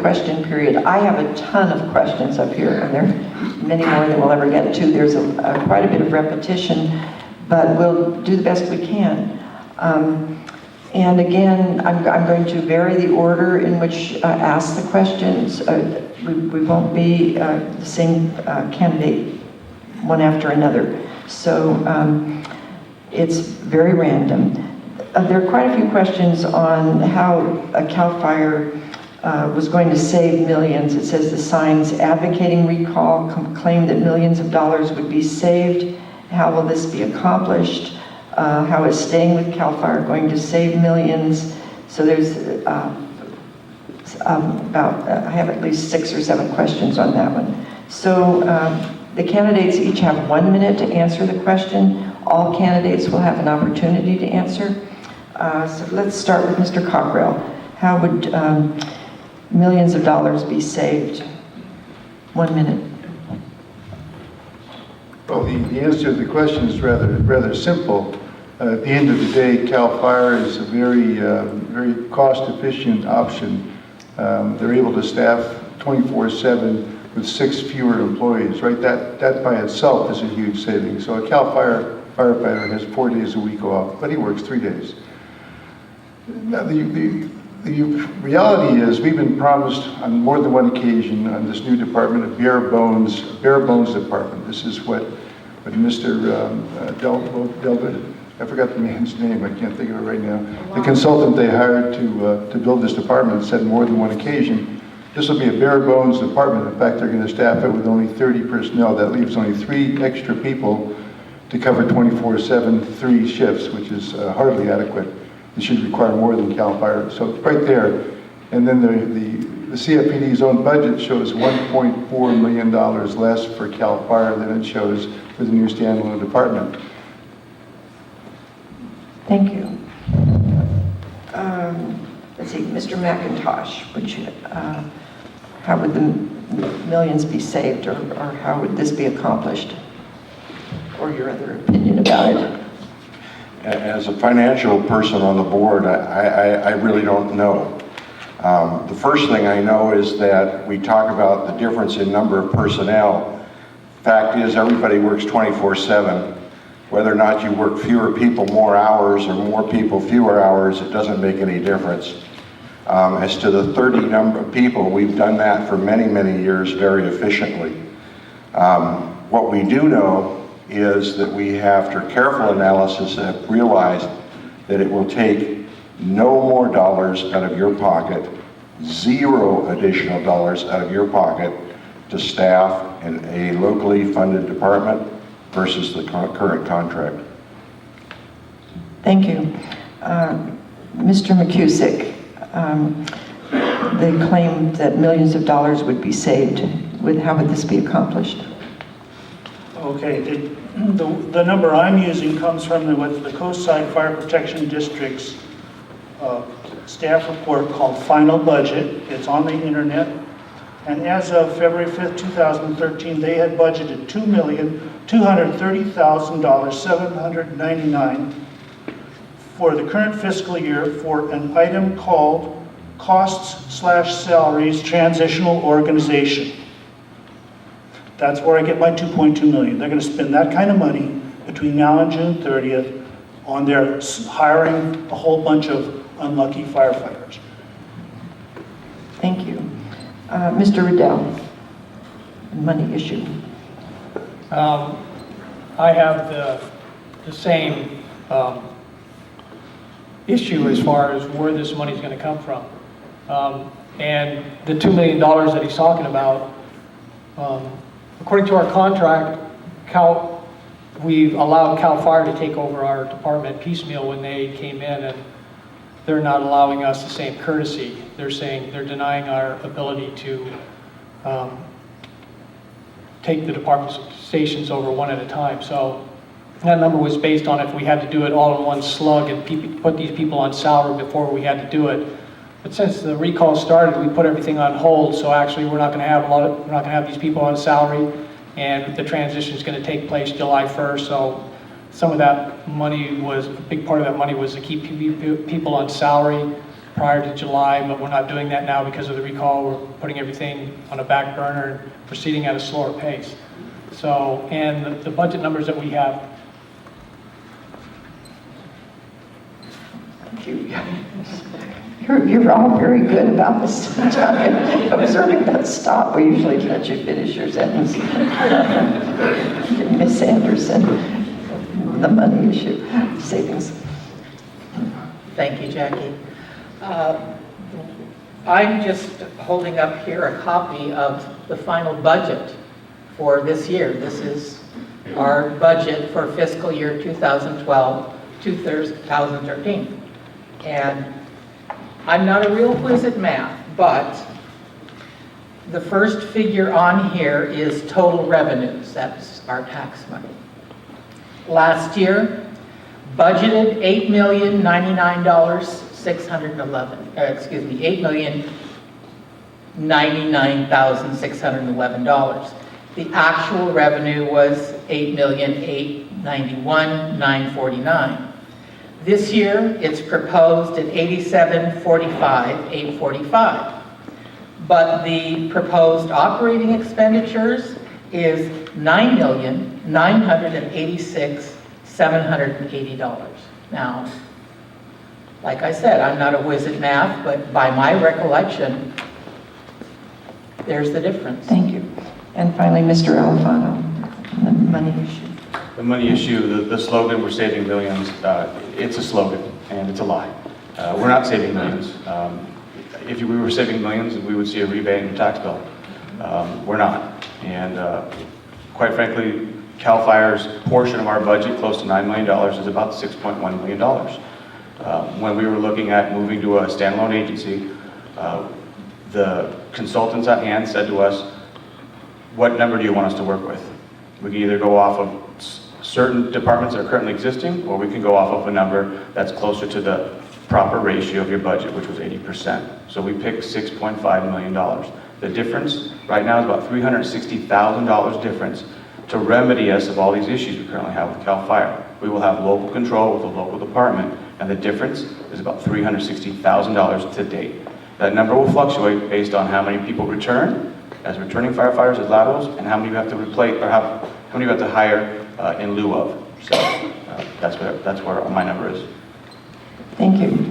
question period. I have a ton of questions up here, and there are many more than we'll ever get to. There's quite a bit of repetition, but we'll do the best we can. And again, I'm going to vary the order in which ask the questions. We won't be the same candidate one after another. So it's very random. There are quite a few questions on how CAL FIRE was going to save millions. It says the signs advocating recall claim that millions of dollars would be saved. How will this be accomplished? How is staying with CAL FIRE going to save millions? So there's I have at least 6 or 7 questions on that one. So the candidates each have 1 minute to answer the question. All candidates will have an opportunity to answer. So let's start with Mr. Cockrell. How would millions of dollars be saved? 1 minute. Well, the answer to the question is rather simple. At the end of the day, CAL FIRE is a very cost-efficient option. They're able to staff 24/7 with 6 fewer employees, right? That by itself is a huge saving. So a CAL FIRE firefighter has 4 days a week off, but he works 3 days. Now, the reality is we've been promised on more than one occasion on this new department a bare bones department. This is what Mr. Delvin, I forgot the man's name, I can't think of it right now. The consultant they hired to build this department said more than one occasion, this will be a bare bones department. In fact, they're going to staff it with only 30 personnel. That leaves only 3 extra people to cover 24/7, 3 shifts, which is hardly adequate. It should require more than CAL FIRE. So it's right there. And then the CFPD's own budget shows $1.4 million less for CAL FIRE than it shows for the new standalone department. Thank you. Let's see, Mr. McIntosh, how would the millions be saved, or how would this be accomplished? Or your other opinion about it? As a financial person on the board, I really don't know. The first thing I know is that we talk about the difference in number of personnel. Fact is, everybody works 24/7. Whether or not you work fewer people more hours or more people fewer hours, it doesn't make any difference. As to the 30 number of people, we've done that for many, many years very efficiently. What we do know is that we, after careful analysis, have realized that it will take no more dollars out of your pocket, 0 additional dollars out of your pocket to staff in a locally funded department versus the current contract. Thank you. Mr. McCusick, they claim that millions of dollars would be saved. How would this be accomplished? Okay, the number I'm using comes from the Coastside Fire Protection District's staff report called Final Budget. It's on the internet. And as of February 5th, 2013, they had budgeted $2,230,799 for the current fiscal year for an item called Costs/Salaries Transitional Organization. That's where I get my $2.2 million. They're going to spend that kind of money between now and June 30th on their hiring a whole bunch of unlucky firefighters. Thank you. Mr. Riddell, money issue. I have the same issue as far as where this money is going to come from. And the $2 million that he's talking about, according to our contract, we've allowed CAL FIRE to take over our department piecemeal when they came in, and they're not allowing us the same courtesy. They're saying they're denying our ability to take the department stations over one at a time. So that number was based on if we had to do it all in one slug and put these people on salary before we had to do it. But since the recall started, we put everything on hold. So actually, we're not going to have these people on salary, and the transition is going to take place July 1st. So some of that money a big part of that money was to keep people on salary prior to July, but we're not doing that now because of the recall. We're putting everything on a back burner and proceeding at a slower pace. So, and the budget numbers that we have, Thank you. You're all very good about this time, observing that stop. We usually let you finish your sentence. Miss Anderson, the money issue, savings. Thank you, Jackie. I'm just holding up here a copy of the final budget for this year. This is our budget for fiscal year 2012, 2013. And I'm not a real whiz at math, but the first figure on here is total revenues. That's our tax money. Last year, budgeted $8,099,611. The actual revenue was $8,891,949. This year, it's proposed at $87,45,845. But the proposed operating expenditures is $9,986,780. Now, like I said, I'm not a whiz at math, but by my recollection, there's the difference. Thank you. And finally, Mr. Alfano, the money issue. The money issue, the slogan, "We're saving millions," it's a slogan, and it's a lie. We're not saving millions. If we were saving millions, we would see a rebate in the tax bill. We're not. And quite frankly, CAL FIRE's portion of our budget, close to $9 million, is about $6.1 million. When we were looking at moving to a standalone agency, the consultants at hand said to us, "What number do you want us to work with? We can either go off of certain departments that are currently existing, or we can go off of a number that's closer to the proper ratio of your budget, which was 80%. So we picked $6.5 million. The difference right now is about $360,000 difference to remedy us of all these issues we currently have with CAL FIRE. We will have local control with a local department, and the difference is about $360,000 to date. That number will fluctuate based on how many people return as returning firefighters as laterals, and how many you have to replace, or how many you have to hire in lieu of. So that's where my number is. Thank you.